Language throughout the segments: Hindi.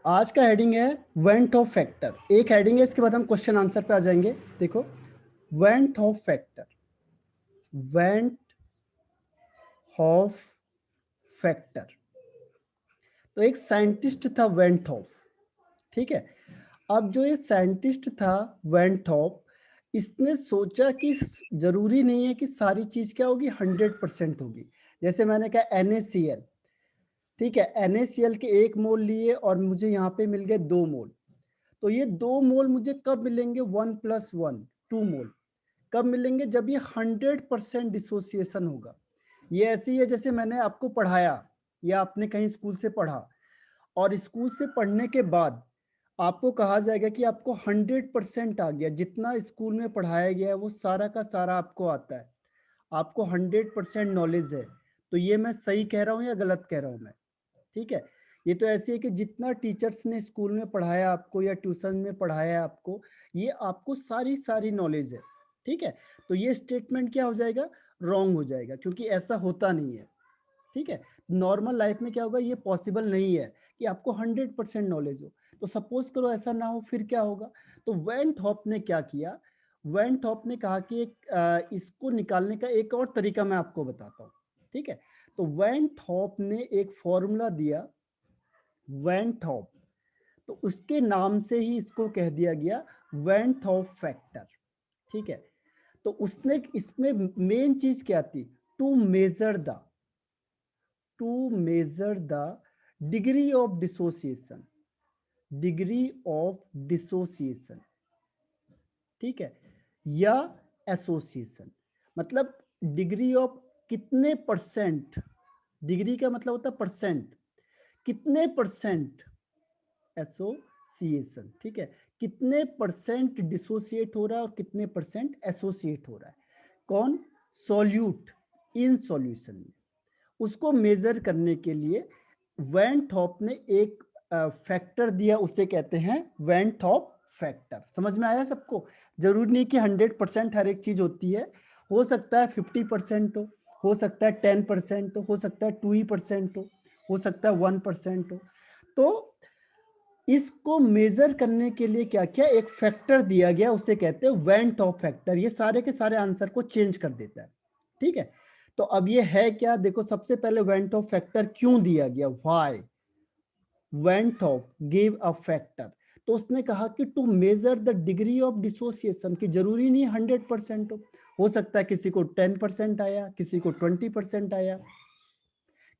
आज का हेडिंग है वेंट ऑफ फैक्टर। एक हेडिंग है, इसके बाद हम क्वेश्चन आंसर पे आ जाएंगे। देखो, van't Hoff factor, went Hoff factor. तो एक साइंटिस्ट था वेंट ऑफ, ठीक है। अब जो ये साइंटिस्ट था वेंट ऑफ, इसने सोचा कि जरूरी नहीं है कि सारी चीज क्या होगी 100% होगी। जैसे मैंने कहा NaCl, ठीक है, NaCl के 1 मोल लिए और मुझे यहाँ पे मिल गए 2 मोल। तो ये 2 मोल मुझे कब मिलेंगे? 1+1 2 मोल। कब मिलेंगे? जब ये 100% डिसोसिएशन होगा। ये ऐसी है जैसे मैंने आपको पढ़ाया या आपने कहीं स्कूल से पढ़ा, और स्कूल से पढ़ने के बाद आपको कहा जाएगा कि आपको 100% आ गया, जितना स्कूल में पढ़ाया गया है वो सारा का सारा आपको आता है, आपको 100% नॉलेज है। तो ये मैं सही कह रहा हूँ या गलत कह रहा हूँ मैं? ठीक है। ये तो ऐसी है कि जितना टीचर्स ने स्कूल में पढ़ाया आपको या ट्यूशन में पढ़ाया आपको, ये आपको सारी सारी नॉलेज है। ठीक है। तो ये स्टेटमेंट क्या हो जाएगा? रॉन्ग हो जाएगा, क्योंकि ऐसा होता नहीं है। ठीक है। नॉर्मल लाइफ में क्या होगा? ये पॉसिबल नहीं है कि आपको 100% नॉलेज हो। तो सपोज करो ऐसा ना हो, फिर क्या होगा? तो वेंट हॉप ने क्या किया? वेंट हॉप ने कहा कि इसको निकालने का एक और तरीका मैं आपको बताता हूँ। ठीक है। तो वेंट हॉप ने एक फॉर्मूला दिया, वेंट हॉप। तो उसके नाम से ही इसको कह दिया गया वेंट हॉप फैक्टर। ठीक है। तो उसने इसमें मेन चीज क्या थी? To measure the, to measure the degree of dissociation, degree of dissociation, ठीक है, या एसोसिएशन। मतलब डिग्री ऑफ कितने परसेंट, डिग्री का मतलब होता है परसेंट, कितने परसेंट एसोसिएशन, ठीक है, कितने परसेंट डिसोसिएट हो रहा है और कितने परसेंट एसोसिएट हो रहा है। कौन? सॉल्यूट इन सॉल्यूशन में। उसको मेजर करने के लिए वेंट हॉप ने एक फैक्टर दिया, उसे कहते हैं वेंट हॉप फैक्टर। समझ में आया सबको? जरूरी नहीं कि 100% हर एक चीज होती है, हो सकता है 50% हो सकता है 10% हो सकता है 2% हो सकता है 1% हो। तो इसको मेजर करने के लिए क्या किया? एक फैक्टर दिया गया, उसे कहते हैं वेंट ऑफ फैक्टर। ये सारे के सारे आंसर को चेंज कर देता है। ठीक है। तो अब ये है क्या? देखो, सबसे पहले वेंट ऑफ फैक्टर क्यों दिया गया? Why van't Hoff give a factor. तो उसने कहा कि to measure the degree of dissociation, की जरूरी नहीं 100% हो सकता है किसी को 10% आया, किसी को 20% आया,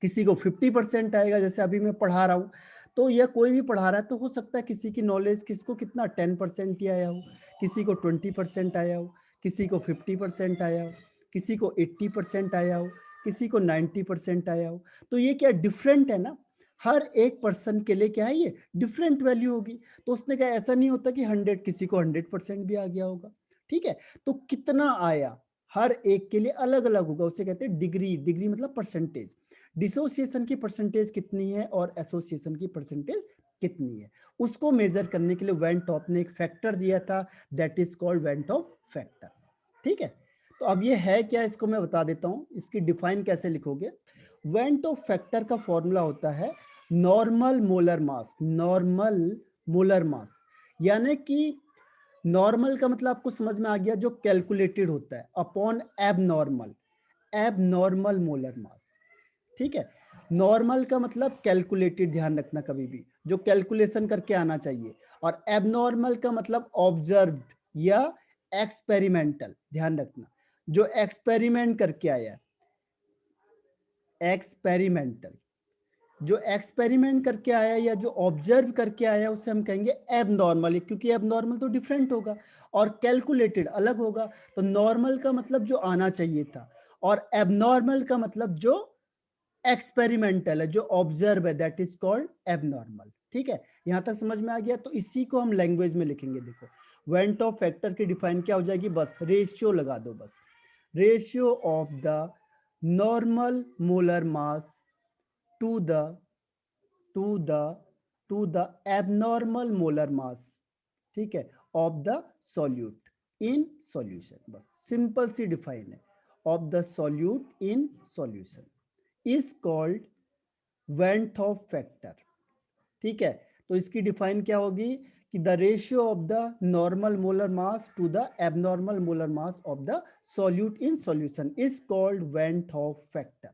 किसी को 50% आएगा। जैसे अभी मैं पढ़ा रहा हूँ, तो यह कोई भी पढ़ा रहा है, तो हो सकता है किसी की नॉलेज, किसको कितना 10% ही आया हो, किसी को 20% आया हो, किसी को 50% आया हो, किसी को 80% आया हो, किसी को 90% आया हो। तो ये क्या डिफरेंट है ना, हर एक पर्सन के लिए क्या है, ये डिफरेंट वैल्यू होगी। तो उसने कहा ऐसा नहीं होता कि 100, किसी को 100% भी आ गया होगा। ठीक है। तो कितना आया हर एक के लिए अलग अलग होगा, उसे कहते हैं डिग्री। डिग्री मतलब परसेंटेज। डिसोसिएशन की परसेंटेज कितनी है और एसोसिएशन की परसेंटेज कितनी है, उसको मेजर करने के लिए वेंट ऑफ ने एक फैक्टर दिया था, that is called van't Hoff factor. ठीक है। तो अब ये है क्या, इसको मैं बता देता हूं, इसकी डिफाइन कैसे लिखोगे। वेंट ऑफ फैक्टर का फॉर्मूला होता है नॉर्मल मोलर मास, नॉर्मल मोलर मास। यानी कि नॉर्मल का मतलब आपको समझ में आ गया, जो कैलकुलेटेड होता है, upon abnormal, abnormal molar mass. ठीक है। नॉर्मल का मतलब कैलकुलेटेड, ध्यान रखना कभी भी, जो कैलकुलेशन करके आना चाहिए। और एबनॉर्मल का मतलब ऑब्जर्व्ड या एक्सपेरिमेंटल, ध्यान रखना, जो एक्सपेरिमेंट करके आया, एक्सपेरिमेंटल, जो एक्सपेरिमेंट करके आया या जो ऑब्जर्व करके आया, उसे हम कहेंगे एबनॉर्मल, क्योंकि एबनॉर्मल तो डिफरेंट होगा और कैलकुलेटेड अलग होगा। तो नॉर्मल का मतलब जो आना चाहिए था, और एबनॉर्मल का मतलब जो एक्सपेरिमेंटल है, जो ऑब्जर्व है, दैट इज कॉल्ड एबनॉर्मल। ठीक है। यहां तक समझ में आ गया? तो इसी को हम लैंग्वेज में लिखेंगे। देखो, वेंट ऑफ फैक्टर की डिफाइन क्या हो जाएगी? बस रेशियो लगा दो, बस ratio of the normal molar mass to the to the to the abnormal molar mass, ठीक है, of the solute in solution. बस सिंपल सी डिफाइन है, of the solute in solution is called van't Hoff factor. ठीक है। तो इसकी डिफाइन क्या होगी कि the ratio of the normal molar mass to the abnormal molar mass of the solute in solution is called van't Hoff factor.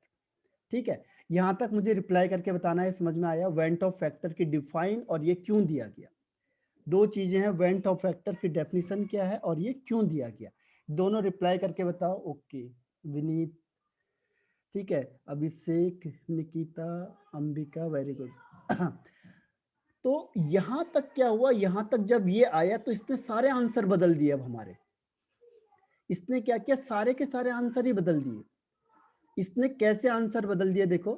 ठीक है, यहां तक मुझे रिप्लाई करके बताना है समझ में आया वेंट ऑफ फैक्टर की डिफाइन और ये क्यों दिया गया। दो चीजें हैं, वेंट ऑफ फैक्टर की डेफिनेशन क्या है और ये क्यों दिया गया, दोनों रिप्लाई करके बताओ। ओके विनीत, ठीक है, अभिषेक, निकिता, अंबिका, वेरी गुड। तो यहां तक क्या हुआ, यहां तक जब ये आया तो इसने सारे आंसर बदल दिए। अब हमारे इसने क्या किया, सारे के सारे आंसर ही बदल दिए। इसने कैसे आंसर बदल दिए, देखो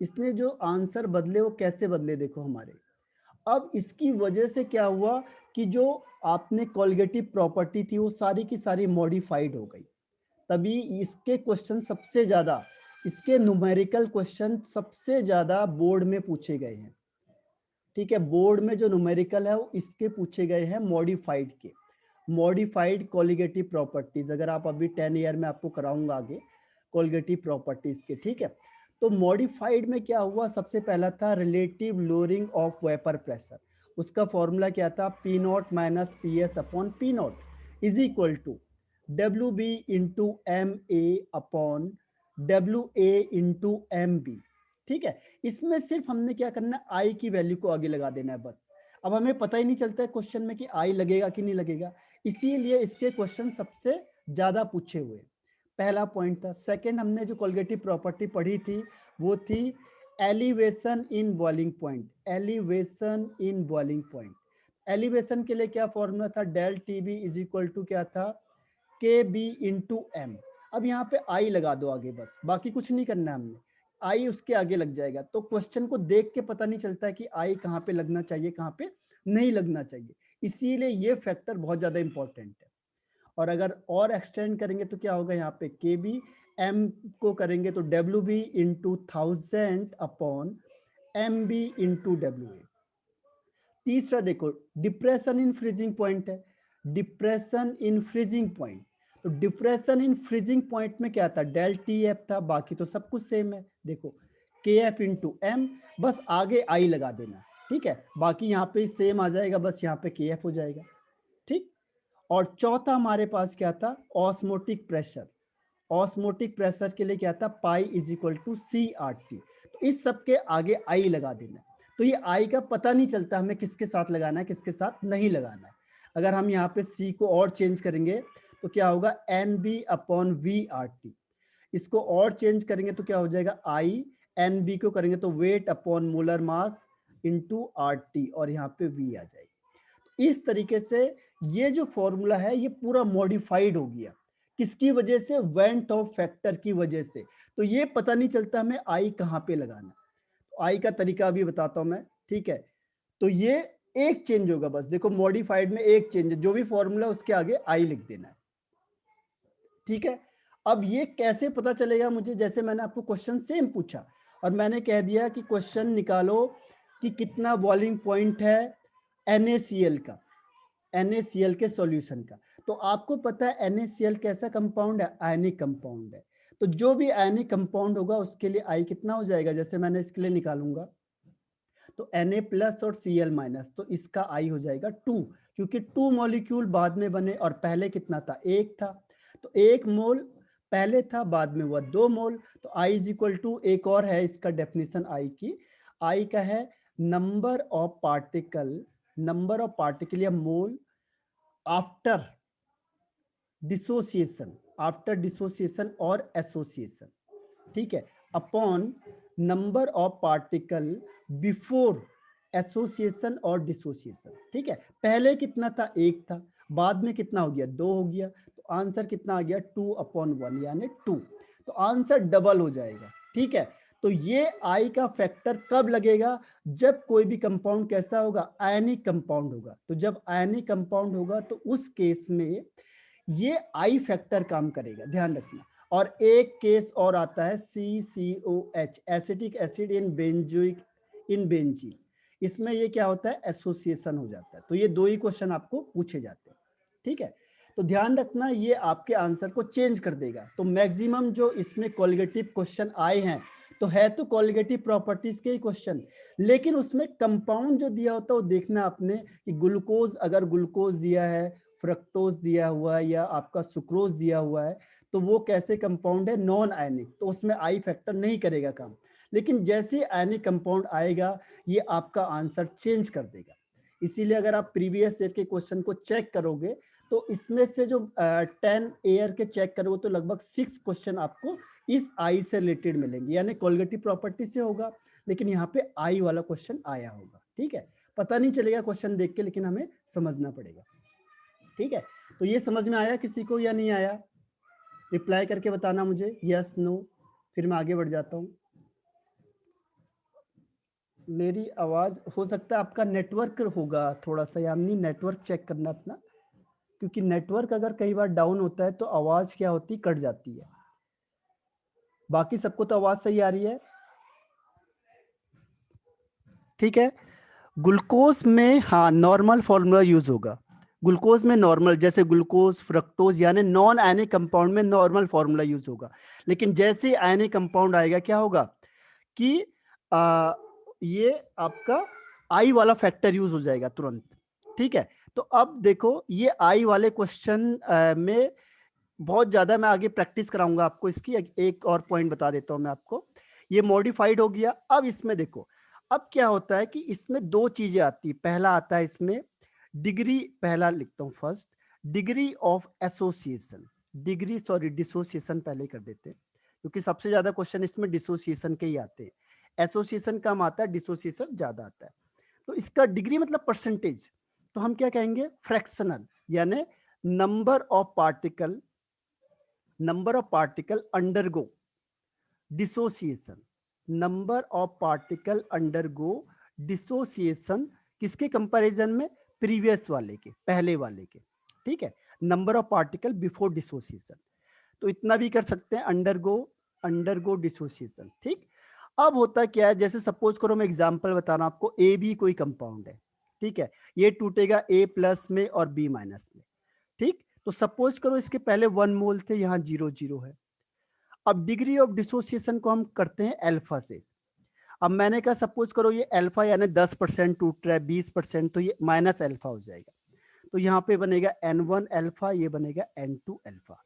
इसने जो आंसर बदले वो कैसे बदले, देखो हमारे। अब इसकी वजह से क्या हुआ कि जो आपने कॉलिगेटिव प्रॉपर्टी थी वो सारी की सारी मॉडिफाइड हो गई। तभी इसके क्वेश्चन सबसे ज्यादा, इसके न्यूमेरिकल क्वेश्चन सबसे ज्यादा बोर्ड में पूछे गए हैं। ठीक है, बोर्ड में जो न्यूमेरिकल है वो इसके पूछे गए हैं मॉडिफाइड के, मॉडिफाइड कॉलिगेटिव प्रॉपर्टीज। अगर आप अभी 10 ईयर में आपको कराऊंगा आगे कॉलिगेटिव प्रॉपर्टीज के। ठीक है, तो मॉडिफाइड में क्या हुआ, सबसे पहला था relative lowering of vapour pressure. उसका फॉर्मूला क्या था, P naught minus P S upon P naught is equal to W B into M A upon W A into M B. ठीक है, इसमें सिर्फ हमने क्या करना है, आई की वैल्यू को आगे लगा देना है बस। अब हमें पता ही नहीं चलता है क्वेश्चन में कि आई लगेगा कि नहीं लगेगा, इसीलिए इसके क्वेश्चन सबसे ज्यादा पूछे हुए। पहला पॉइंट था। सेकंड, हमने जो कॉलिगेटिव प्रॉपर्टी पढ़ी थी वो थी elevation in boiling point. Elevation in boiling point, elevation के लिए क्या फॉर्मूला था, del T B is equal to क्या था, के बी इंटू एम। अब यहाँ पे आई लगा दो आगे बस, बाकी कुछ नहीं करना है हमने, आई उसके आगे लग जाएगा। तो क्वेश्चन को देख के पता नहीं चलता है कि आई कहाँ पे लगना चाहिए कहाँ पे नहीं लगना चाहिए, इसीलिए ये फैक्टर बहुत ज्यादा इंपॉर्टेंट है। और अगर और एक्सटेंड करेंगे तो क्या होगा, यहाँ पे के बी एम को करेंगे तो W B into 1000 upon M B into W A. तीसरा देखो, डिप्रेशन इन फ्रीजिंग पॉइंट है, डिप्रेशन इन फ्रीजिंग पॉइंट। तो डिप्रेशन इन फ्रीजिंग पॉइंट में क्या था, डेल टी एफ था, बाकी तो सब कुछ सेम है। देखो के एफ इंटू एम, बस आगे आई लगा देना। ठीक है, बाकी यहाँ पे सेम आ जाएगा, बस यहाँ पे के एफ हो जाएगा। ठीक, और चौथा हमारे पास क्या था, ऑस्मोटिक प्रेशर। ऑस्मोटिक प्रेशर के लिए क्या था, pi is equal to C R T. तो इस सब के आगे आई लगा देना। तो ये आई का पता नहीं चलता हमें किसके साथ लगाना है किसके साथ नहीं लगाना है। अगर हम यहाँ पे सी को और चेंज करेंगे तो क्या होगा, N B upon V R T. इसको और चेंज करेंगे तो क्या हो जाएगा, आई एन बी को करेंगे तो weight upon molar mass into R T, और यहाँ पे वी आ जाएगी। इस तरीके से ये जो फॉर्मूला है ये पूरा मॉडिफाइड हो गया। किसकी वजह से, वेंट ऑफ फैक्टर की वजह से। तो ये पता नहीं चलता हमें आई कहाँ पे लगाना। तो आई का तरीका अभी बताता हूं मैं। ठीक है, तो ये एक चेंज होगा बस, देखो मॉडिफाइड में एक चेंज है, जो भी फॉर्मूला उसके आगे आई लिख देना है। ठीक है, अब ये कैसे पता चलेगा मुझे, जैसे मैंने आपको क्वेश्चन सेम पूछा और मैंने कह दिया कि क्वेश्चन निकालो कि कितना बॉइलिंग पॉइंट है NaCl का, NaCl के सॉल्यूशन का। तो आपको पता है NaCl कैसा कंपाउंड है, आयनिक कंपाउंड है। तो जो भी आयनिक कंपाउंड होगा उसके लिए आई कितना हो जाएगा, जैसे मैंने इसके लिए निकालूंगा तो Na प्लस और Cl माइनस, तो इसका आई हो जाएगा 2, क्योंकि 2 मॉलिक्यूल बाद में बने और पहले कितना था, 1 था। तो 1 मोल पहले था, बाद में हुआ 2 मोल। तो आई इज इक्वल टू, एक और है इसका डेफिनेशन आई की, आई का है number of particle, number of particle या मोल आफ्टर डिसोसिएशन, आफ्टर डिसोसिएशन और एसोसिएशन। ठीक है, upon number of particle before association और डिसोसिएशन। ठीक है, पहले कितना था, 1 था, बाद में कितना हो गया, 2 हो गया। तो आंसर कितना आ गया, 2/1 यानी 2। तो आंसर डबल हो जाएगा। ठीक है, तो ये आई का फैक्टर कब लगेगा, जब कोई भी कंपाउंड कैसा होगा, आयनिक कंपाउंड होगा। तो जब आयनिक कंपाउंड होगा तो उस केस में ये आई फैक्टर काम करेगा, ध्यान रखना। और एक केस और आता है CCOH, acetic acid in benzoic in benzene. इसमें ये क्या होता है, एसोसिएशन हो जाता है। तो ये 2 ही क्वेश्चन आपको पूछे जाते हैं। ठीक है, तो ध्यान रखना ये आपके आंसर को चेंज कर देगा। तो मैक्सिमम जो इसमें कॉलिगेटिव क्वेश्चन आए हैं तो है तो कॉलिगेटिव प्रॉपर्टीज के ही क्वेश्चन, लेकिन उसमें कंपाउंड जो दिया होता है वो देखना आपने कि ग्लूकोज, अगर ग्लूकोज दिया है, फ्रक्टोज दिया हुआ है या आपका सुक्रोज दिया हुआ है, तो वो कैसे कंपाउंड है, नॉन आयनिक, तो उसमें आई फैक्टर नहीं करेगा काम। लेकिन जैसे आयनिक कंपाउंड आएगा ये आपका आंसर चेंज कर देगा। इसीलिए अगर आप प्रीवियस सेट के क्वेश्चन को चेक करोगे तो इसमें से जो 10 एयर के चेक करोगे तो लगभग 6 क्वेश्चन आपको इस आई से रिलेटेड मिलेंगे, यानी कॉलिगेटिव प्रॉपर्टी से होगा, लेकिन यहाँ पे आई वाला क्वेश्चन आया होगा। ठीक है, पता नहीं चलेगा क्वेश्चन देख के, लेकिन हमें समझना पड़ेगा। ठीक है, तो ये समझ में आया किसी को या नहीं आया? रिप्लाई करके बताना मुझे, यस नो, फिर मैं आगे बढ़ जाता हूँ। मेरी आवाज, हो सकता है आपका नेटवर्क होगा थोड़ा सा, यानी नेटवर्क चेक करना अपना, क्योंकि नेटवर्क अगर कई बार डाउन होता है तो आवाज क्या होती, कट जाती है। बाकी सबको तो आवाज सही आ रही है? ठीक है, ग्लूकोज में हाँ नॉर्मल फॉर्मूला यूज होगा। ग्लूकोज में नॉर्मल, जैसे ग्लूकोज, फ्रक्टोज, यानी नॉन आयनिक कंपाउंड में नॉर्मल फॉर्मूला यूज होगा। लेकिन जैसे आयनिक कंपाउंड आएगा क्या होगा कि ये आपका आई वाला फैक्टर यूज हो जाएगा तुरंत। ठीक है, तो अब देखो ये आई वाले क्वेश्चन में बहुत ज्यादा मैं आगे प्रैक्टिस कराऊंगा आपको इसकी। एक और पॉइंट बता देता हूं मैं आपको, ये मॉडिफाइड हो गया। अब इसमें देखो, अब क्या होता है कि इसमें दो चीजें आती है। पहला आता है इसमें डिग्री, पहला लिखता हूं first, degree of association, degree sorry dissociation पहले कर देते हैं, क्योंकि सबसे ज्यादा क्वेश्चन इसमें डिसोसिएशन के ही आते हैं। एसोसिएशन कम आता है, डिसोसिएशन ज्यादा आता है। तो इसका डिग्री मतलब परसेंटेज, तो हम क्या कहेंगे, फ्रैक्शनल, यानी number of particle, number of particle undergo dissociation, number of particle undergo dissociation, किसके कंपैरिजन में, प्रीवियस वाले के, पहले वाले के। ठीक है, number of particle before dissociation, तो इतना भी कर सकते हैं, अंडरगो, अंडरगो डिसोसिएशन। ठीक, अब होता क्या है, जैसे सपोज करो मैं एग्जांपल बता रहा हूं आपको, ए बी कोई कंपाउंड है। ठीक है, ये टूटेगा ए प्लस में और बी माइनस में। ठीक, तो सपोज करो इसके पहले 1 मोल थे, यहाँ 0 0 है। अब डिग्री ऑफ डिसोसिएशन को हम करते हैं अल्फा से। अब मैंने कहा सपोज करो ये अल्फा यानी 10% टूट रहा है, 20%, तो ये माइनस अल्फा हो जाएगा। तो यहाँ पे बनेगा N1 अल्फा, ये बनेगा N2 अल्फा।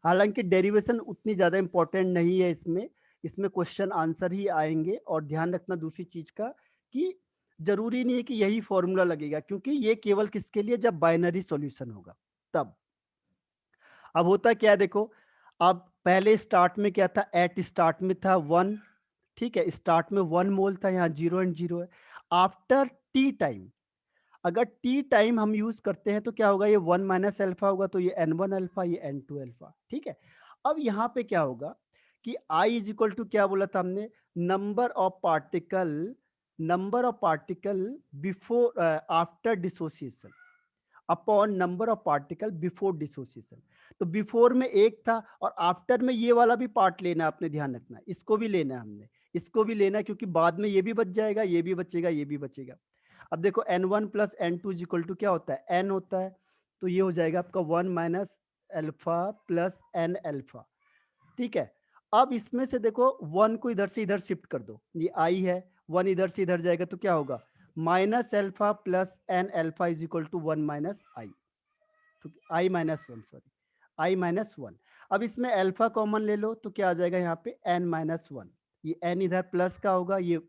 हालांकि डेरिवेशन उतनी ज्यादा इंपॉर्टेंट नहीं है इसमें, इसमें क्वेश्चन आंसर ही आएंगे। और ध्यान रखना दूसरी चीज का कि जरूरी नहीं है कि यही फॉर्मूला लगेगा, क्योंकि ये केवल किसके लिए, जब बाइनरी सॉल्यूशन होगा तब। अब होता क्या है देखो, अब पहले स्टार्ट में क्या था, एट स्टार्ट में था 1। ठीक है, स्टार्ट में 1 मोल था, यहाँ 0 एंड 0 है। आफ्टर टी टाइम, अगर टी टाइम हम यूज करते हैं तो क्या होगा, ये 1 माइनस अल्फा होगा, तो ये N1 अल्फा, ये N2 अल्फा। ठीक है, अब यहाँ पे क्या होगा कि I इज इक्वल टू क्या बोला था हमने, number of particle, number of particle before after dissociation upon number of particle before dissociation. तो बिफोर में एक था और आफ्टर में ये वाला भी पार्ट लेना है, आपने ध्यान रखना है, इसको भी लेना है हमने, इसको भी लेना है, क्योंकि बाद में ये भी बच जाएगा, ये भी बचेगा, ये भी बचेगा। अब देखो N1 plus N2 is equal to क्या होता है, N होता है, तो ये हो जाएगा आपका 1 minus alpha plus N alpha. ठीक है, अब इसमें से देखो 1 को इधर से इधर शिफ्ट कर दो, ये I है, 1 इधर से इधर जाएगा तो क्या होगा, minus alpha plus N alpha is equal to 1 minus I, I minus 1, sorry I minus 1। अब इसमें अल्फा कॉमन ले लो तो क्या आ जाएगा यहाँ पे N माइनस 1, ये N इधर प्लस का होगा, ये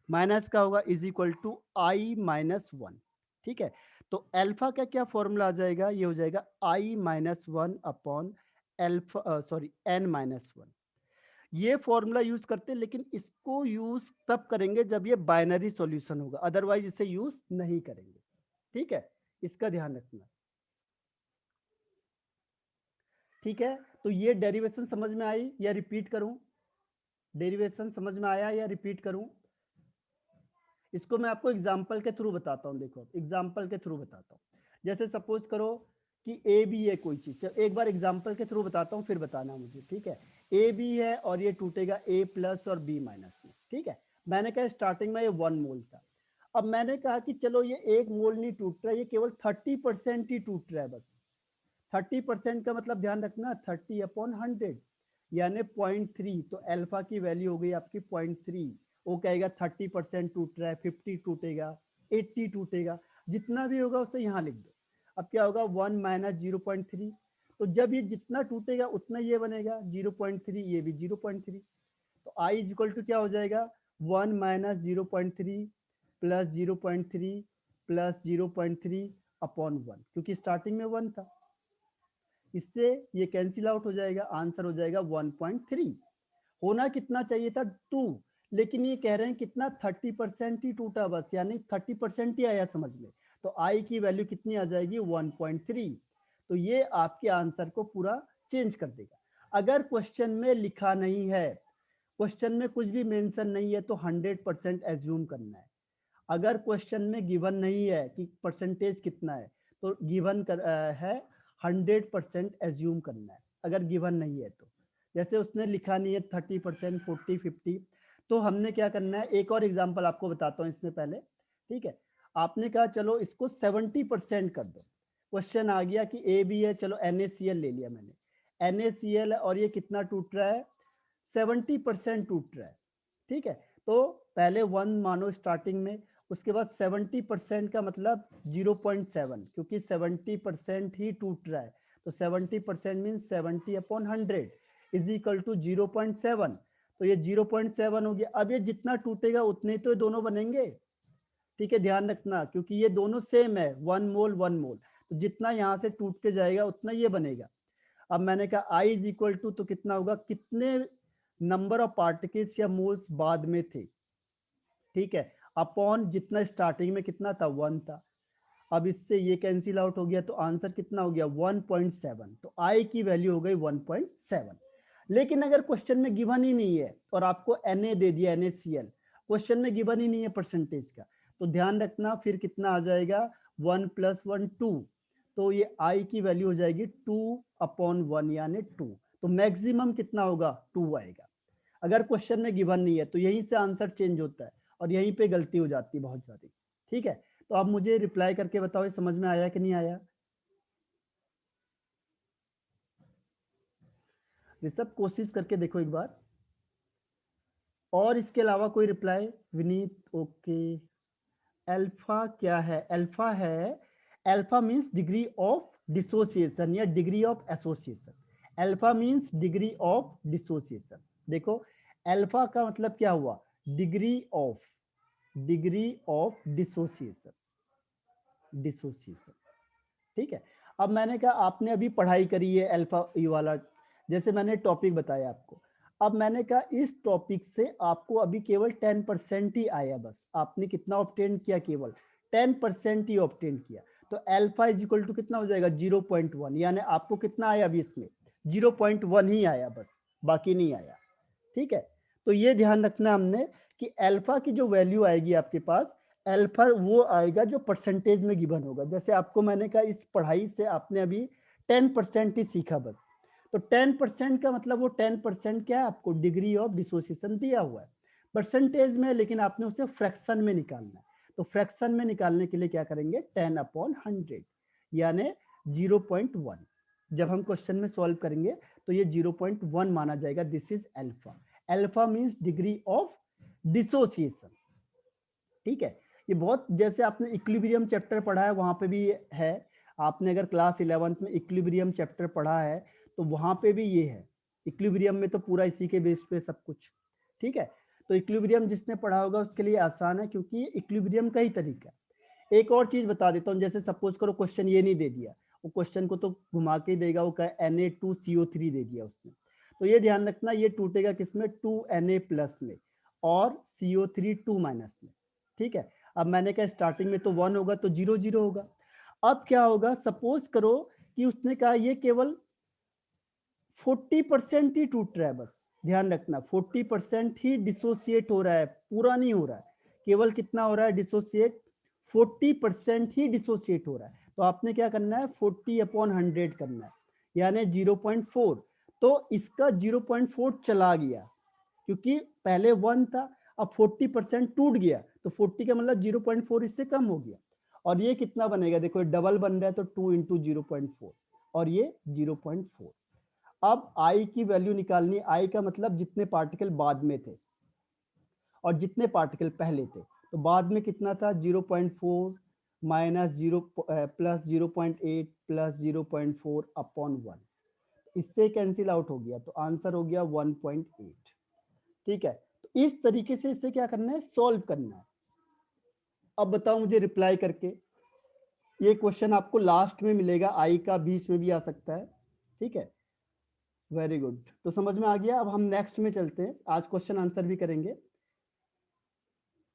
माइनस का होगा, is equal to I minus 1। ठीक है, तो अल्फा का क्या फॉर्मूला आ जाएगा, ये हो जाएगा I minus 1 upon alpha sorry N minus 1। ये फॉर्मूला यूज करते हैं, लेकिन इसको यूज तब करेंगे जब ये बाइनरी सॉल्यूशन होगा, अदरवाइज इसे यूज नहीं करेंगे। ठीक है, इसका ध्यान रखना। ठीक है, तो ये डेरिवेशन समझ में आई या रिपीट करूं, डेरिवेशन समझ में आया या रिपीट करूं? इसको मैं आपको एग्जाम्पल के थ्रू बताता हूँ। देखो एग्जाम्पल के थ्रू बताता हूँ, जैसे सपोज करो कि ए बी है कोई चीज, एक बार एग्जाम्पल के थ्रू बताता हूँ फिर बताना मुझे। ठीक है, ए बी है और ये टूटेगा ए प्लस और बी माइनस में। ठीक है, मैंने कहा स्टार्टिंग में ये 1 मोल था, अब मैंने कहा कि चलो ये 1 मोल नहीं टूट रहा, ये केवल 30% ही टूट रहा है बस। 30% का मतलब ध्यान रखना 30 अपॉन 100, यानी 0.3, तो अल्फा की वैल्यू हो गई आपकी 0.3। वो कहेगा 30% टूट रहा है, 50 टूटेगा, 80 टूटेगा, जितना भी होगा उसे यहाँ लिख दो। अब क्या होगा 1 माइनस 0.3, तो जब ये जितना टूटेगा उतना ये बनेगा 0.3, ये भी 0.3। तो आई इज इक्वल टू क्या हो जाएगा 1 माइनस 0.3 प्लस 0.3 प्लस 0.3 अपॉन 1, क्योंकि स्टार्टिंग में 1 था। इससे ये कैंसिल आउट हो जाएगा, आंसर हो जाएगा 1.3। होना कितना चाहिए था 2, लेकिन ये कह रहे हैं कितना 30% ही टूटा बस, यानी 30% ही आया समझ में। तो आई की वैल्यू कितनी आ जाएगी 1.3। तो ये आपके आंसर को पूरा चेंज कर देगा। अगर क्वेश्चन में लिखा नहीं है, क्वेश्चन में कुछ भी मेंशन नहीं है, तो 100% एज्यूम करना है। अगर क्वेश्चन में गिवन नहीं है कि परसेंटेज कितना है, तो गिवन है 100% एज्यूम करना है, अगर गिवन नहीं है तो। जैसे उसने लिखा नहीं है 30%, 40, 50, तो हमने क्या करना है, एक और एग्जांपल आपको बताता हूँ इसमें पहले। ठीक है, आपने कहा चलो इसको 70% कर दो। क्वेश्चन आ गया कि ए बी है, चलो NaCl ले लिया मैंने, NaCl और ये कितना टूट रहा है 70% टूट रहा है। ठीक है, तो पहले 1 मानो स्टार्टिंग में, उसके बाद 70% का मतलब 0.7, क्योंकि 70% ही टूट रहा है, तो 70% मीन 70/100 इज इक्वल टू 0.7। तो ये 0.7 हो गया। अब ये जितना टूटेगा उतने तो ये दोनों बनेंगे। ठीक है, ध्यान रखना, क्योंकि ये दोनों सेम है, 1 मोल 1 मोल, तो जितना यहाँ से टूट के जाएगा उतना ये बनेगा। अब मैंने कहा आई इज इक्वल टू, तो कितना होगा, कितने नंबर ऑफ पार्टिकल्स या मोल्स बाद में थे। ठीक है, अपॉन जितना स्टार्टिंग में कितना था 1 था। अब इससे ये कैंसिल आउट हो गया, तो आंसर कितना हो गया 1.7। तो आई की वैल्यू हो गई 1.7। लेकिन अगर क्वेश्चन में गिवन ही नहीं है और आपको Na दे दिया, NaCl, क्वेश्चन में गिवन ही नहीं है परसेंटेज का, तो ध्यान रखना फिर कितना आ जाएगा 1 + 1 2। तो ये आई की वैल्यू हो जाएगी 2/1 यानी 2। तो मैक्सिमम कितना होगा 2 आएगा। अगर क्वेश्चन में गिवन नहीं है तो यहीं से आंसर चेंज होता है और यहीं पे गलती हो जाती है बहुत सारी। ठीक है, तो आप मुझे रिप्लाई करके बताओ, समझ में आया कि नहीं आया। ये सब कोशिश करके देखो एक बार। और इसके अलावा कोई रिप्लाई, विनीत? ओके, अल्फा क्या है? अल्फा है, alpha means degree of dissociation या degree of association. Alpha means degree of dissociation. देखो अल्फा का मतलब क्या हुआ, डिग्री ऑफ डिसोसिएशन, डिसोसिएशन। ठीक है, अब मैंने कहा आपने अभी पढ़ाई करी है अल्फा ई वाला, जैसे मैंने टॉपिक बताया आपको। अब मैंने कहा इस टॉपिक से आपको अभी केवल 10% ही आया, बस आपने कितना ऑब्टेन किया, केवल 10% ही ऑब्टेन किया। तो अल्फा इज इक्वल टू कितना हो जाएगा 0.1, यानी आपको कितना आया अभी इसमें 0.1 ही आया बस, बाकी नहीं आया। ठीक है, तो ये ध्यान रखना हमने कि अल्फा की जो वैल्यू आएगी आपके पास, अल्फा वो आएगा जो परसेंटेज में गिवन होगा। जैसे आपको मैंने कहा इस पढ़ाई से आपने अभी 10% ही सीखा बस, तो 10% का मतलब वो 10% क्या है, आपको डिग्री ऑफ डिसोसिएशन दिया हुआ है परसेंटेज में, लेकिन आपने उसे फ्रैक्शन में निकालना है। तो फ्रैक्शन में निकालने के लिए क्या करेंगे 10/100 यानी 0.1। जब हम क्वेश्चन में सॉल्व करेंगे तो ये 0.1 माना जाएगा, this is alpha. Alpha means degree of dissociation. ठीक है, ये बहुत, जैसे आपने इक्विलिब्रियम चैप्टर पढ़ा है वहां पे भी है, आपने अगर क्लास 11th में इक्विलिब्रियम चैप्टर पढ़ा है तो वहां पे भी ये है। इक्विलिब्रियम में तो पूरा इसी के बेस पे सब कुछ। ठीक है, तो इक्विलिब्रियम जिसने पढ़ा होगा उसके लिए आसान है, क्योंकि इक्विलिब्रियम का ही तरीका है। एक और चीज बता देता हूँ, जैसे सपोज करो क्वेश्चन ये नहीं दे दिया, वो क्वेश्चन को तो घुमा के देगा, वो कहे Na2CO3 दे दिया उसने, तो ये ध्यान रखना ये टूटेगा किसमें 2Na+ में और CO3 2- में। ठीक है, अब मैंने कहा स्टार्टिंग में तो 1 होगा तो 0 0 होगा। अब क्या होगा, सपोज करो कि उसने कहा ये केवल 40% ही टूट रहा है, बस ध्यान रखना 40% ही डिसोसिएट हो रहा है, पूरा नहीं हो रहा है, केवल कितना हो रहा है डिसोसिएट, 40% ही डिसोसिएट हो रहा है। तो आपने क्या करना है 40/100 करना है, यानी 0.4। तो इसका 0.4 चला गया, क्योंकि पहले 1 था, अब 40% टूट गया, तो 40 का मतलब 0.4 इससे कम हो गया। और ये कितना बनेगा, देखो डबल बन रहा है, तो 2 × 0.4 और ये 0.4। अब आई की वैल्यू निकालनी, आई का मतलब जितने पार्टिकल बाद में थे और जितने पार्टिकल पहले थे। तो बाद में कितना था, 0.4 माइनस 0 प्लस 0.8 प्लस 0.4 अपॉन 1, इससे कैंसिल आउट हो गया, तो आंसर हो गया 1.8। ठीक है, तो इस तरीके से इसे क्या करना है, सॉल्व करना है। अब बताओ मुझे रिप्लाई करके, ये क्वेश्चन आपको लास्ट में मिलेगा, आई का बीच में भी आ सकता है। ठीक है, वेरी गुड, तो समझ में आ गया। अब हम नेक्स्ट में चलते हैं, आज क्वेश्चन आंसर भी करेंगे।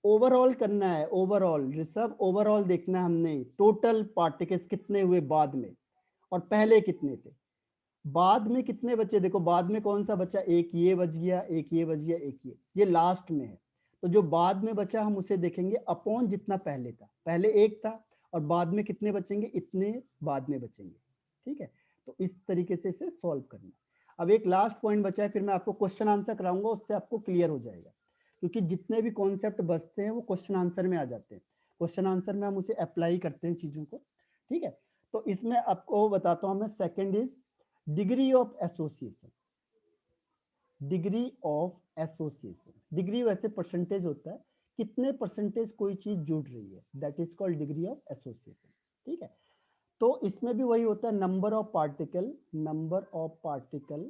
ओवरऑल करना है, ओवरऑल ऋषभ, ओवरऑल देखना है हमने, टोटल पार्टिकल्स कितने हुए बाद में और पहले कितने थे। बाद में कितने बचे, देखो बाद में कौन सा बचा, एक ये बच गया, एक ये बच गया, एक ये लास्ट में है। तो जो बाद में बचा हम उसे देखेंगे अपॉन जितना पहले था, पहले एक था और बाद में कितने बचेंगे, इतने बाद में बचेंगे। ठीक है, तो इस तरीके से इसे सॉल्व करना। अब एक लास्ट पॉइंट बचा है, फिर मैं आपको क्वेश्चन आंसर कराऊंगा, उससे आपको क्लियर हो जाएगा, क्योंकि जितने भी कॉन्सेप्ट बचते हैं वो क्वेश्चन आंसर में आ जाते हैं। क्वेश्चन आंसर में हम उसे अप्लाई करते हैं चीजों को। ठीक है, तो इसमें आपको बताता हूं मैं, second is degree of association. Degree of association, degree वैसे परसेंटेज होता है, कितने परसेंटेज कोई चीज जुड़ रही है, that is called degree of association. ठीक है, तो इसमें भी वही होता है, number of particle, number of particle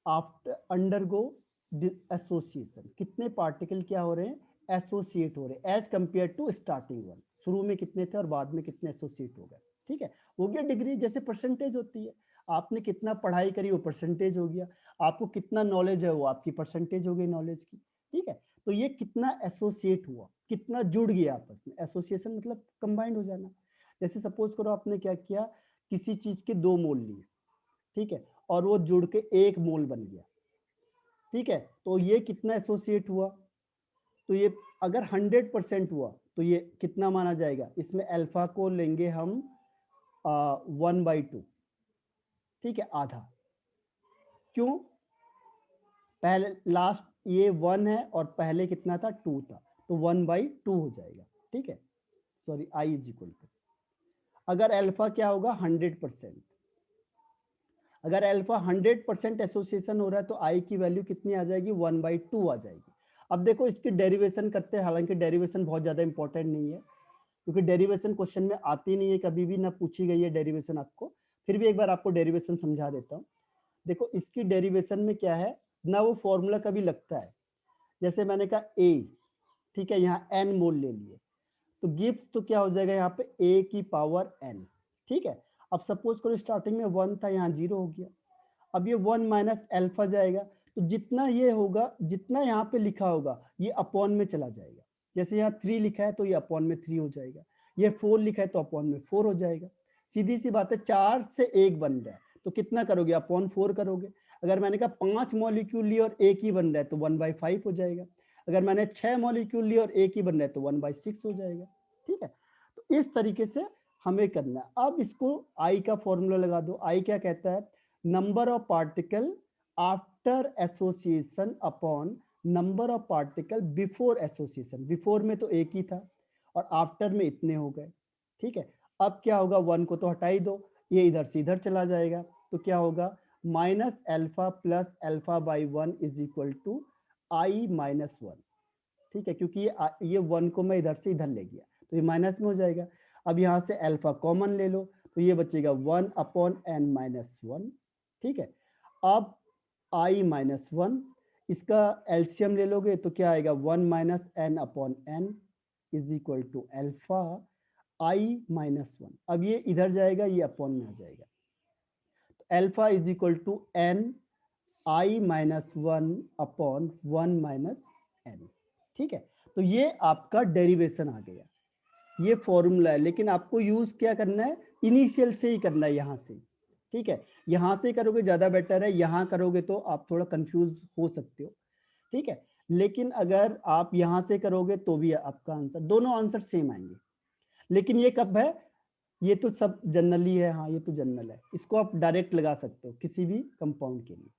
after undergo association, कितने पार्टिकल क्या हो रहे हैं, एसोसिएट हो रहे हैं, as compare to starting one, शुरू में कितने थे और बाद में कितने एसोसिएट हो गए। ठीक है, हो गया डिग्री, जैसे परसेंटेज होती है, आपने कितना पढ़ाई करी वो परसेंटेज हो गया, आपको कितना नॉलेज है वो आपकी परसेंटेज हो गई नॉलेज की। ठीक है, तो ये कितना एसोसिएट हुआ, कितना जुड़ गया आपस में, एसोसिएशन मतलब कंबाइंड हो जाना। जैसे सपोज करो आपने क्या किया, किसी चीज के 2 मोल लिए, ठीक है, और वो जुड़ के 1 मोल बन गया। ठीक है, तो ये कितना एसोसिएट हुआ, तो ये अगर 100% हुआ तो ये कितना माना जाएगा, इसमें अल्फा को लेंगे हम 1/2। ठीक है, आधा, क्यों, पहले लास्ट ये 1 है और पहले कितना था, 2 था, तो 1/2 हो जाएगा। ठीक है, sorry, I is equal to, अगर अल्फा क्या होगा 100%, अगर अल्फा 100% एसोसिएशन हो रहा है तो आई की वैल्यू कितनी आ जाएगी, 1/2 आ जाएगी। अब देखो इसकी डेरिवेशन करते हैं, हालांकि डेरिवेशन बहुत ज्यादा इंपॉर्टेंट नहीं है, क्योंकि डेरिवेशन क्वेश्चन में आती नहीं है, कभी भी ना पूछी गई है डेरिवेशन आपको, फिर भी एक बार आपको डेरिवेशन समझा देता हूँ। देखो इसकी डेरिवेशन में क्या है ना, वो फॉर्मूला कभी लगता है, जैसे मैंने कहा ए, ठीक है, यहाँ एन मोल ले लिए, तो गिव्स तो क्या हो जाएगा यहाँ पे ए की पावर एन। ठीक है, अब सपोज करो स्टार्टिंग में 1 था, यहाँ 0 हो गया, अब ये 1 माइनस अल्फा जाएगा, तो जितना ये होगा, जितना यहाँ पे लिखा होगा ये अपॉन में चला जाएगा, जैसे यहाँ 3 लिखा है तो ये अपॉन में 3 हो जाएगा, ये 4 लिखा है तो अपॉन में 4 हो जाएगा। सीधी सी बात है, 4 से 1 बन रहा है तो कितना करोगे, अपॉन 4 करोगे। अगर मैंने कहा 5 मॉलिक्यूल लिए और एक ही बन रहा है तो 1/5 हो जाएगा। अगर मैंने 6 मॉलिक्यूल लिए और एक ही बन रहा है तो 1/6 हो जाएगा। ठीक है, तो इस तरीके से हमें करना है। अब इसको आई का फॉर्मूला लगा दो, आई क्या कहता है, number of particle after association upon number of particle before association, before में तो एक ही था और आफ्टर में इतने हो गए। ठीक है, अब क्या होगा, 1 को तो हटा ही दो, ये इधर से इधर चला जाएगा, तो क्या होगा, minus alpha plus alpha by 1 is equal to I minus 1। ठीक है, क्योंकि ये 1 को मैं इधर से इधर ले गया तो ये माइनस में हो जाएगा। अब यहाँ से अल्फा कॉमन ले लो तो ये बचेगा 1 अपॉन एन माइनस 1। ठीक है, अब आई माइनस 1, इसका एलसीएम ले लोगे तो क्या आएगा, 1 minus N upon N is equal to alpha I minus 1। अब ये इधर जाएगा, ये अपॉन में आ जाएगा, तो alpha is equal to N I minus 1 upon 1 minus N. ठीक है, तो ये आपका डेरिवेशन आ गया, ये फॉर्मूला है, लेकिन आपको यूज क्या करना है, इनिशियल से ही करना है, यहाँ से। ठीक है, यहाँ से करोगे ज्यादा बेटर है, यहाँ करोगे तो आप थोड़ा कंफ्यूज हो सकते हो। ठीक है, लेकिन अगर आप यहाँ से करोगे तो भी आपका आंसर, दोनों आंसर सेम आएंगे। लेकिन ये कब है, ये तो सब जनरली है, हाँ ये तो जनरल है, इसको आप डायरेक्ट लगा सकते हो किसी भी कंपाउंड के लिए।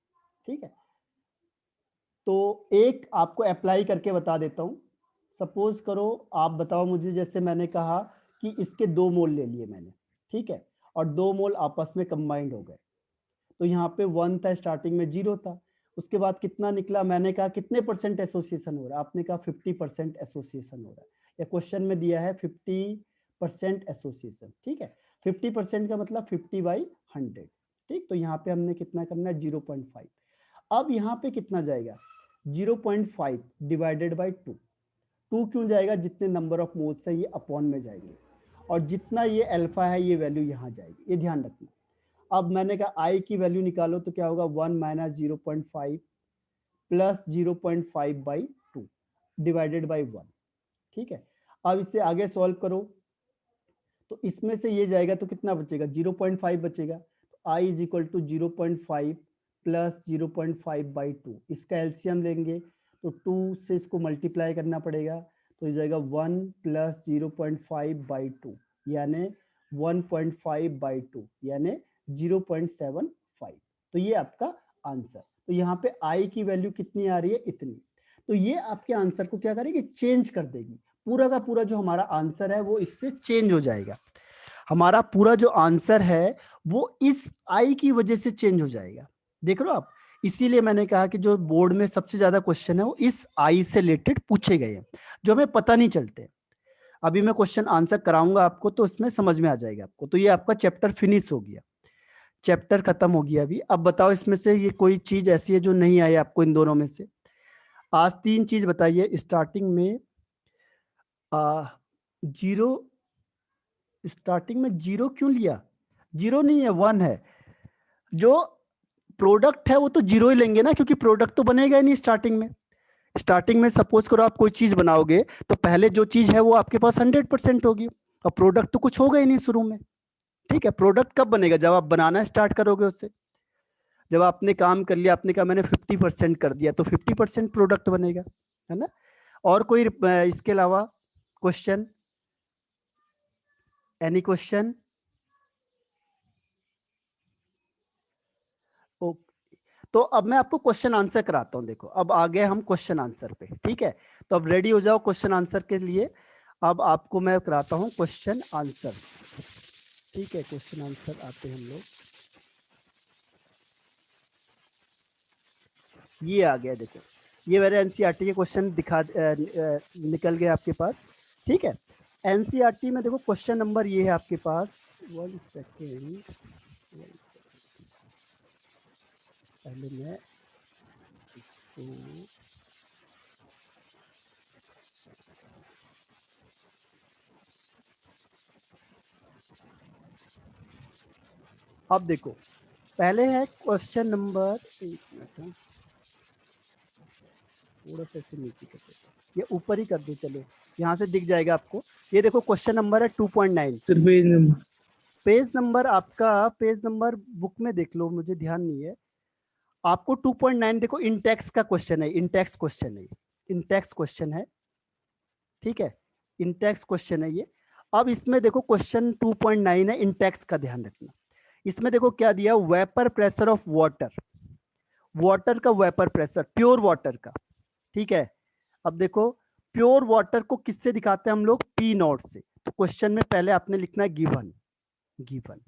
ठीक है, तो एक आपको अप्लाई करके बता देता हूं। सपोज करो आप बताओ मुझे, जैसे मैंने कहा कि इसके 2 मोल ले लिए मैंने, ठीक है, और 2 मोल आपस में कंबाइंड हो गए, तो यहाँ पे 1 था, स्टार्टिंग में 0 था, उसके बाद कितना निकला, मैंने कहा कितने % एसोसिएशन हो रहा है, आपने कहा 50% एसोसिएशन हो रहा है, या क्वेश्चन में दिया है 50% एसोसिएशन, ठीक है। 50% का मतलब 50/100, ठीक। तो यहाँ पे हमने कितना करना है, 0.5। अब यहाँ पे कितना जाएगा, 0.5 डिवाइडेड बाई 2 क्यों जाएगा, जितने नंबर ऑफ मोल्स है ये अपॉन में जाएंगे, और जितना ये अल्फा है ये वैल्यू यहाँ जाएगी, ये ध्यान रखना। अब मैंने कहा आई की वैल्यू निकालो, तो क्या होगा, 1 माइनस 0.5 प्लस 0.5/2 डिवाइडेड बाई 1, ठीक है। अब इससे आगे सॉल्व करो, तो इसमें से ये जाएगा तो कितना बचेगा, 0.5 बचेगा। तो आई इज इक्वल टू 0.5 प्लस 0.5/2, इसका एलसीएम लेंगे तो 2 से इसको मल्टीप्लाई करना पड़ेगा, तो ये जाएगा 1 प्लस 0.5/2 यानी 1.5/2 यानी 0.75। तो ये आपका आंसर। तो यहाँ पे आई की वैल्यू कितनी आ रही है, इतनी। तो ये आपके आंसर को क्या करेगी, चेंज कर देगी। पूरा का पूरा जो हमारा आंसर है वो इससे चेंज हो जाएगा। हमारा पूरा जो आंसर है वो इस आई की वजह से चेंज हो जाएगा। देख रहे हो आप, इसीलिए मैंने कहा कि जो बोर्ड में सबसे ज्यादा क्वेश्चन है वो इस आई से रिलेटेड पूछे गए हैं, जो हमें पता नहीं चलते। अभी मैं क्वेश्चन आंसर कराऊंगा आपको, तो उसमें समझ में आ जाएगा आपको। तो ये आपका चैप्टर फिनिश हो गया, चैप्टर खत्म हो गया अभी। अब बताओ इसमें से ये कोई चीज ऐसी है जो नहीं आई आपको इन दोनों में से। आज 3 चीज बताइए। स्टार्टिंग में जीरो, स्टार्टिंग में 0 क्यों लिया, 0 नहीं है, 1 है। जो प्रोडक्ट है वो तो 0 ही लेंगे ना, क्योंकि प्रोडक्ट तो बनेगा ही नहीं स्टार्टिंग में। स्टार्टिंग में सपोज करो आप कोई चीज बनाओगे, तो पहले जो चीज है वो आपके पास 100% होगी, और प्रोडक्ट तो कुछ होगा ही नहीं शुरू में, ठीक है। प्रोडक्ट कब बनेगा, जब आप बनाना स्टार्ट करोगे उससे। जब आपने काम कर लिया, आपने कहा मैंने 50% कर दिया, तो 50% प्रोडक्ट बनेगा, है ना। और कोई इसके अलावा क्वेश्चन, एनी क्वेश्चन? तो अब मैं आपको क्वेश्चन आंसर कराता हूं। देखो अब आ गए हम क्वेश्चन आंसर पे, ठीक है। तो अब रेडी हो जाओ क्वेश्चन आंसर के लिए। अब आपको मैं कराता हूं क्वेश्चन आंसर, ठीक है। क्वेश्चन आंसर आते हम लोग, ये आ गया। देखो ये मेरे एनसीईआरटी के क्वेश्चन निकल गए आपके पास, ठीक है। एनसीईआरटी में देखो क्वेश्चन नंबर ये है आपके पास, 1 सेकेंड, पहले मैं इसको, अब देखो पहले है क्वेश्चन नंबर, एक मिनट, थोड़ा सा ऐसे नीचे कर दो, ये ऊपर ही कर दो, चलो यहाँ से दिख जाएगा आपको। ये देखो क्वेश्चन नंबर है 2.9। पेज नंबर आपका, पेज नंबर बुक में देख लो, मुझे ध्यान नहीं है। आपको 2.9 देखो, इंटेक्स का क्वेश्चन है, इंटेक्स क्वेश्चन है, इंटेक्स क्वेश्चन है, ठीक है। इंटेक्स क्वेश्चन है ये। अब इसमें देखो क्वेश्चन 2.9 है, इंटेक्स का ध्यान रखना। इसमें देखो क्या दिया, vapour pressure of water, water का वेपर प्रेशर, प्योर वाटर का, ठीक है। अब देखो प्योर वाटर को किससे दिखाते हैं हम लोग, पी नॉट से। तो क्वेश्चन में पहले आपने लिखना है गिवन, गिवन,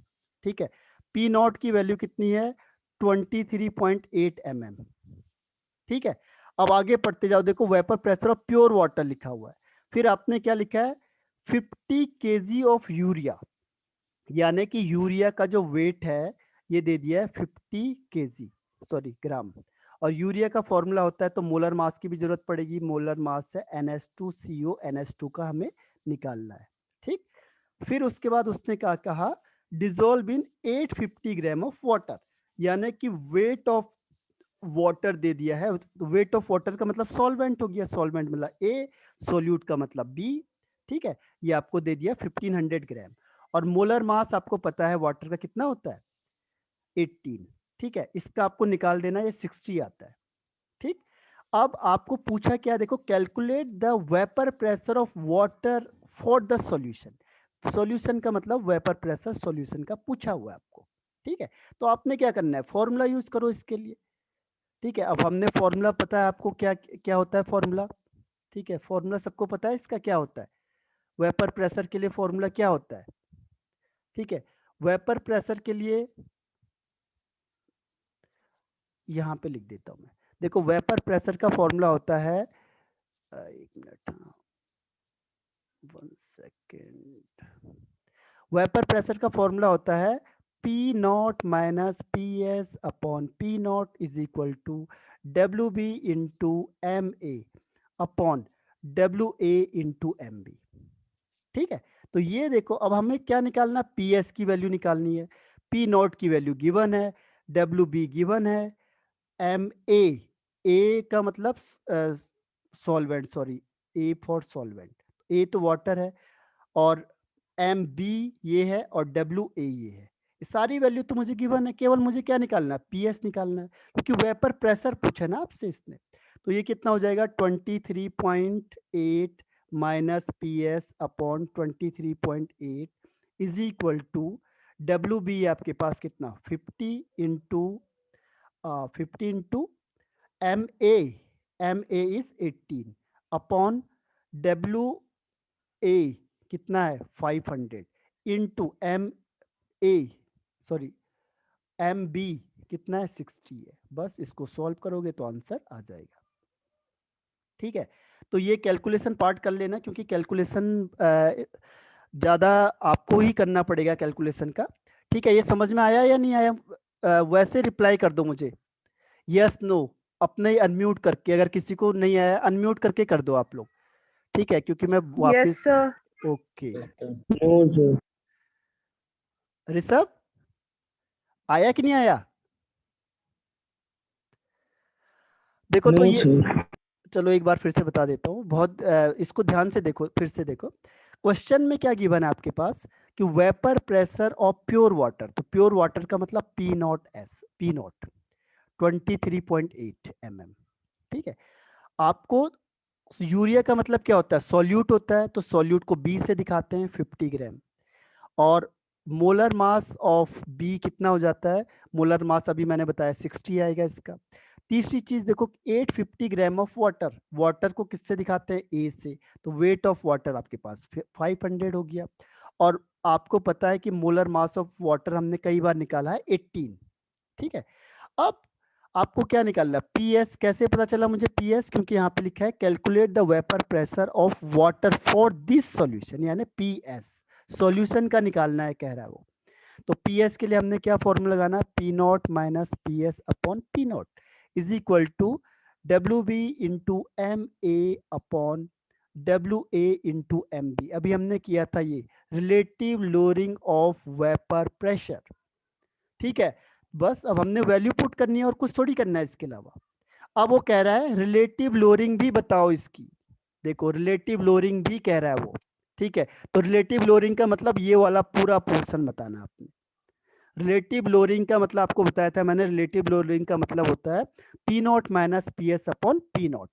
ठीक है। पी नॉट की वैल्यू कितनी है, 23.8 mm, ठीक है। अब आगे पढ़ते जाओ, देखो vapour pressure of pure water लिखा हुआ है। फिर आपने क्या लिखा है, 50 kg ऑफ यूरिया, यानी कि यूरिया का जो वेट है ये दे दिया है 50 kg, सॉरी ग्राम। और यूरिया का फॉर्मूला होता है, तो मोलर मास की भी जरूरत पड़ेगी, मोलर मास है NH2CO, NH2 का हमें निकालना है, ठीक। फिर उसके बाद उसने क्या कहा, dissolve in 850 gram of water, यानी कि वेट ऑफ वाटर दे दिया है। वेट ऑफ वाटर का मतलब सॉल्वेंट हो गया, सॉल्वेंट मतलब ए, सोल्यूट का मतलब बी, ठीक है। ये आपको दे दिया 1500 ग्राम। और मोलर मास आपको पता है वाटर का कितना होता है, 18, ठीक है। इसका आपको निकाल देना, ये 60 आता है, ठीक। अब आपको पूछा क्या, देखो calculate the vapour pressure of water for the solution. Solution का मतलब वेपर प्रेशर, सॉल्यूशन का पूछा हुआ है आपको, ठीक है। तो आपने क्या करना है, फॉर्मूला यूज करो इसके लिए, ठीक है। अब हमने फॉर्मूला पता है आपको, क्या क्या होता है फॉर्मूला, ठीक है। फॉर्मूला सबको पता है इसका क्या होता है, वेपर प्रेशर के लिए फॉर्मूला क्या होता है, ठीक है। वेपर प्रेशर के लिए यहाँ पे लिख देता हूँ मैं। देखो वेपर प्रेशर का फॉर्मूला होता है, एक मिनट, हाँ 1 सेकेंड। वेपर प्रेशर का फॉर्मूला होता है P naught minus P S upon P naught is equal to W B into M A upon W A into M B. ठीक है, तो ये देखो अब हमें क्या निकालना, पी एस की वैल्यू निकालनी है, पी नॉट की वैल्यू गिवन है, डब्ल्यू बी गिवन है, एम ए का मतलब solvent, sorry A for solvent, A तो वाटर है, और एम बी ये है, और डब्ल्यू ए ये है। ये सारी वैल्यू तो मुझे गिवन है, केवल मुझे क्या निकालना है, पी एस निकालना है, क्योंकि वेपर प्रेशर पूछा ना आपसे इसने। तो ये कितना हो जाएगा 23.8 minus P S upon 23.8 is equal to W B आपके पास कितना 50 into 50 M A is 18 upon W A कितना है 500 into M A sorry M B कितना है 60 है। बस इसको सॉल्व करोगे तो आंसर आ जाएगा। ठीक है, तो ये कैलकुलेशन पार्ट कर लेना, क्योंकि कैलकुलेशन ज़्यादा आपको ही करना पड़ेगा कैलकुलेशन का। ठीक है, ये समझ में आया या नहीं आया? वैसे रिप्लाई कर दो मुझे यस नो, अपने ही अनम्यूट करके, अगर किसी को नहीं आया अनम्यूट करके कर दो आप लोग। ठीक है, क्योंकि मैं वापस यस सर। ओके ऋषभ आया कि नहीं आया? देखो तो ये चलो एक बार फिर से बता देता हूँ, बहुत इसको ध्यान से देखो, फिर से देखो क्वेश्चन में क्या गिवन है आपके पास कि vapour pressure of pure water, तो प्योर वाटर का मतलब P not S, P not 23.8 mm। ठीक है, आपको यूरिया का मतलब क्या होता है, सॉल्यूट होता है, तो सॉल्यूट को बी से दिखाते हैं 50 ग्राम, और मोलर मास ऑफ बी कितना हो जाता है, मोलर मास अभी मैंने बताया 60 आएगा इसका। तीसरी चीज देखो 850 ग्राम ऑफ वाटर, वाटर को किससे दिखाते हैं, ए से, तो वेट ऑफ वाटर आपके पास 500 हो गया। और आपको पता है कि मोलर मास ऑफ वाटर हमने कई बार निकाला है 18। ठीक है, अब आपको क्या निकालना है, पीएस। कैसे पता चला मुझे पीएस, क्योंकि यहाँ पे लिखा है calculate the vapour pressure of water for this solution, यानी पीएस सॉल्यूशन का निकालना है कह रहा है वो। तो पीएस के लिए हमने क्या फॉर्मूला लगाना, P naught minus P S upon P naught is equal to W B into M A upon W A into M B. अभी हमने किया था ये relative lowering of vapour pressure. ठीक है, बस अब हमने वैल्यू पुट करनी है और कुछ थोड़ी करना है इसके अलावा। अब वो कह रहा है रिलेटिव लोअरिंग भी बताओ इसकी, देखो रिलेटिव लोअरिंग भी कह रहा है वो। ठीक है, तो रिलेटिव लोअरिंग का मतलब ये वाला पूरा पोर्शन बताना आपने। रिलेटिव लोअरिंग का मतलब आपको बताया था मैंने, रिलेटिव लोअरिंग का मतलब होता है P naught minus P S upon P not.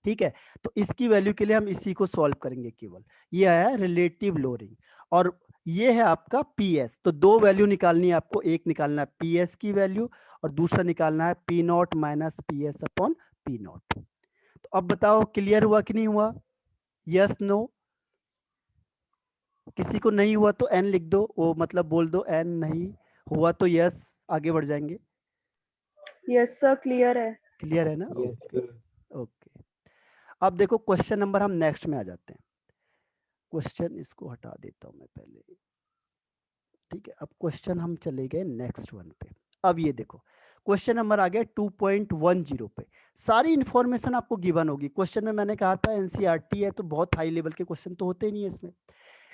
ठीक है, तो इसकी वैल्यू के लिए हम इसी को सॉल्व करेंगे केवल। ये आया रिलेटिव लोअरिंग, और ये है आपका पीएस। तो दो वैल्यू निकालनी है आपको, एक निकालना है पीएस की वैल्यू और दूसरा निकालना है P naught minus P S upon P not. तो अब बताओ क्लियर हुआ कि नहीं हुआ, यस नो? किसी को नहीं हुआ तो एन लिख दो, वो मतलब बोल दो एन नहीं हुआ तो यस, आगे बढ़ जाएंगे। यस सर, क्लियर है। क्लियर है ना? ओके, अब देखो क्वेश्चन नंबर, हम नेक्स्ट में आ जाते हैं। क्वेश्चन इसको हटा देता हूं मैं पहले। ठीक है, अब क्वेश्चन हम चले गए नेक्स्ट वन पे। अब ये देखो क्वेश्चन नंबर आ गया 2.10 पे। सारी इंफॉर्मेशन आपको गिवन होगी क्वेश्चन में। मैंने कहा था एनसीईआरटी है तो बहुत हाई लेवल के क्वेश्चन तो होते नहीं है इसमें।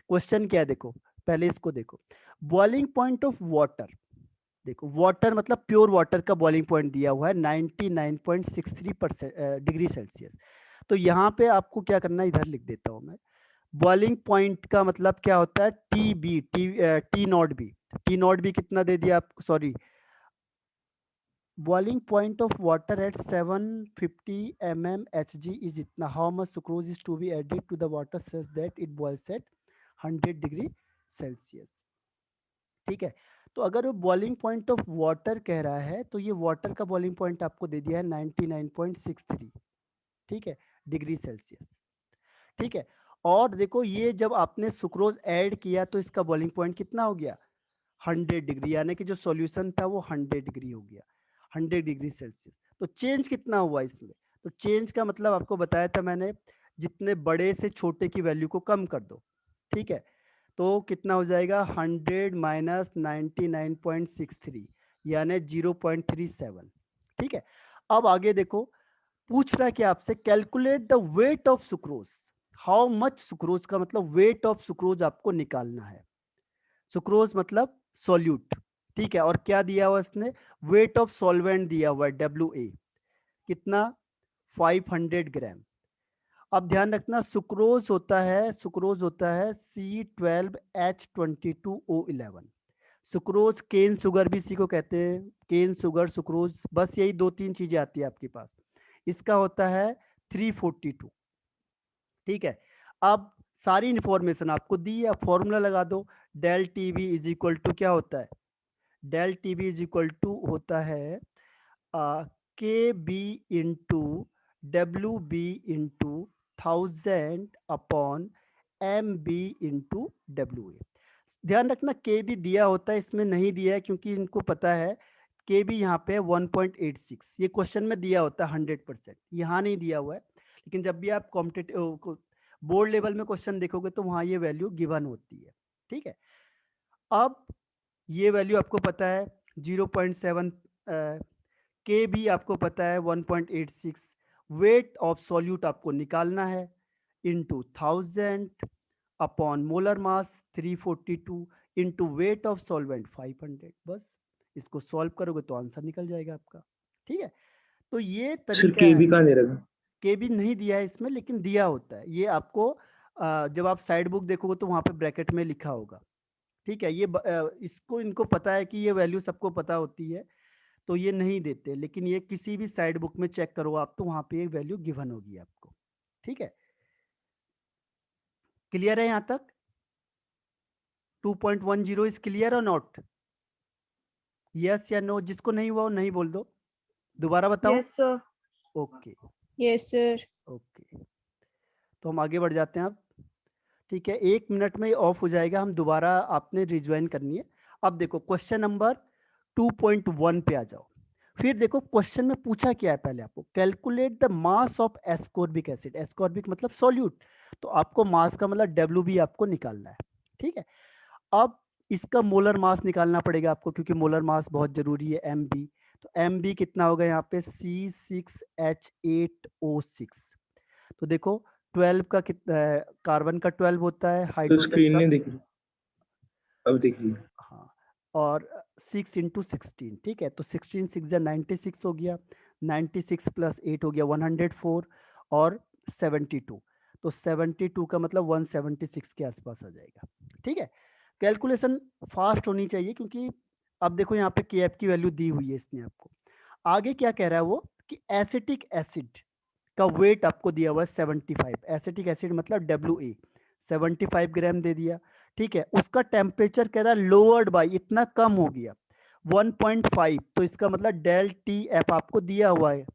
क्वेश्चन क्या है देखो, पहले इसको देखो, बॉइलिंग पॉइंट ऑफ वाटर। देखो वाटर मतलब प्योर वाटर का बॉइलिंग पॉइंट दिया हुआ है 99.63% डिग्री सेल्सियस। तो यहाँ पे आपको क्या करना है, इधर लिख देता हूँ मैं। बॉइलिंग पॉइंट का मतलब क्या होता है, T B, T naught B. T naught B कितना दे दिया आपको, sorry, boiling point of water at 750 mmHg is इतना, how much sucrose is to be added to the water such that it boils at 100 degree Celsius. ठीक है, तो अगर वो बॉइलिंग पॉइंट ऑफ वाटर कह रहा है तो ये वाटर का बॉइलिंग पॉइंट आपको दे दिया है 99.63, ठीक है, डिग्री सेल्सियस। ठीक है, और देखो ये जब आपने सुक्रोज ऐड किया तो इसका बॉइलिंग पॉइंट कितना हो गया, 100 डिग्री, यानी कि जो सॉल्यूशन था वो 100 डिग्री हो गया। 100 डिग्री सेल्सियस। तो चेंज कितना हुआ इसमें? तो चेंज का मतलब आपको बताया था मैंने, जितने बड़े से छोटे की वैल्यू को कम कर दो, ठीक है। तो कितना हो जाएगा 100 माइनस 99.63 यानी 0.37, ठीक है। अब आगे देखो, पूछ रहा है कि आपसे calculate the weight of sucrose, how much sucrose का मतलब वेट ऑफ सुक्रोज आपको निकालना है। सुक्रोज मतलब सॉल्यूट, ठीक है। और क्या दिया हुआ इसने, वेट ऑफ सॉल्वेंट दिया हुआ है WA, कितना 500 ग्राम। अब ध्यान रखना सुक्रोज होता है C12H22O11। सुक्रोज केन शुगर भी इसी को कहते हैं, केन शुगर सुक्रोज, बस यही दो तीन चीजें आती है आपके पास। इसका होता है 342, ठीक है। अब सारी इंफॉर्मेशन आपको दी है, फॉर्मूला लगा दो। Del TV is equal to क्या होता है, del TV is equal to होता है K B into WB into 1000 upon MB into WA। ध्यान रखना के भी दिया होता है, इसमें नहीं दिया है क्योंकि इनको पता है के भी यहाँ पे 1.86, ये क्वेश्चन में दिया होता है 100%, यहाँ नहीं दिया हुआ है। लेकिन जब भी आप कॉम्पिटिटिव बोर्ड लेवल में क्वेश्चन देखोगे तो वहाँ ये वैल्यू गिवन होती है, ठीक है। अब ये वैल्यू आपको पता है 0.7, के भी आपको पता है 1.86, वेट ऑफ सॉल्यूट आपको निकालना है into 1000 upon molar mass 342 into weight of solvent 500। बस इसको सॉल्व करोगे तो आंसर निकल जाएगा आपका, ठीक है। तो ये सर तरीका के है। भी कहाँ दे रखा? के भी नहीं दिया है इसमें, लेकिन दिया होता है ये आपको, जब आप साइड बुक देखोगे तो वहां पे ब्रैकेट में लिखा होगा, ठीक है। ये इसको इनको पता है कि ये वैल्यू सबको पता होती है, तो ये नहीं देते, लेकिन ये किसी भी साइड बुक में चेक करो आप तो वहां पे ये वैल्यू गिवन होगी आपको, ठीक है। क्लियर है यहां तक? 2.10 इज क्लियर और नॉट? यस या नो? जिसको नहीं हुआ वो नहीं बोल दो, दोबारा बताओ। Yes, sir. Okay yes sir. Okay, तो हम आगे बढ़ जाते हैं अब, ठीक है। 1 मिनट में ऑफ हो जाएगा, हम दोबारा आपने रिज्वाइन करनी है। अब देखो क्वेश्चन नंबर 2.1 पे आ जाओ। फिर देखो क्वेश्चन में पूछा क्या है, पहले आपको calculate the mass of ascorbic acid, ascorbic मतलब सॉल्यूट, तो आपको मास का मतलब WB आपको निकालना है, ठीक है। अब इसका मोलर मास निकालना पड़ेगा आपको, क्योंकि मोलर मास बहुत जरूरी है, MB। तो MB कितना होगा यहाँ पे C6H8O6। तो देखो 12 का कितना, कार्बन का 12 होता है, तो हाइड्रोजन स्क्रीन का, नहीं दिख रही, अब दिख रही है। हाँ, और 6 इंटू 16, ठीक है। तो 16 6 96 हो गया, 96 प्लस 8 हो गया 104, और 72, तो 72 का मतलब 176 के आसपास आ जाएगा, ठीक है। कैलकुलेशन फास्ट होनी चाहिए, क्योंकि अब देखो यहाँ पे KF की वैल्यू दी हुई है इसने आपको। आगे क्या कह रहा है वो, कि एसिटिक एसिड का वेट आपको दिया हुआ है 75, एसिटिक एसिड मतलब WA 75 ग्राम दे दिया, ठीक है। उसका टेम्परेचर कह रहा है लोअर्ड बाय, इतना कम हो गया 1.5, तो इसका मतलब डेल TF आपको दिया हुआ है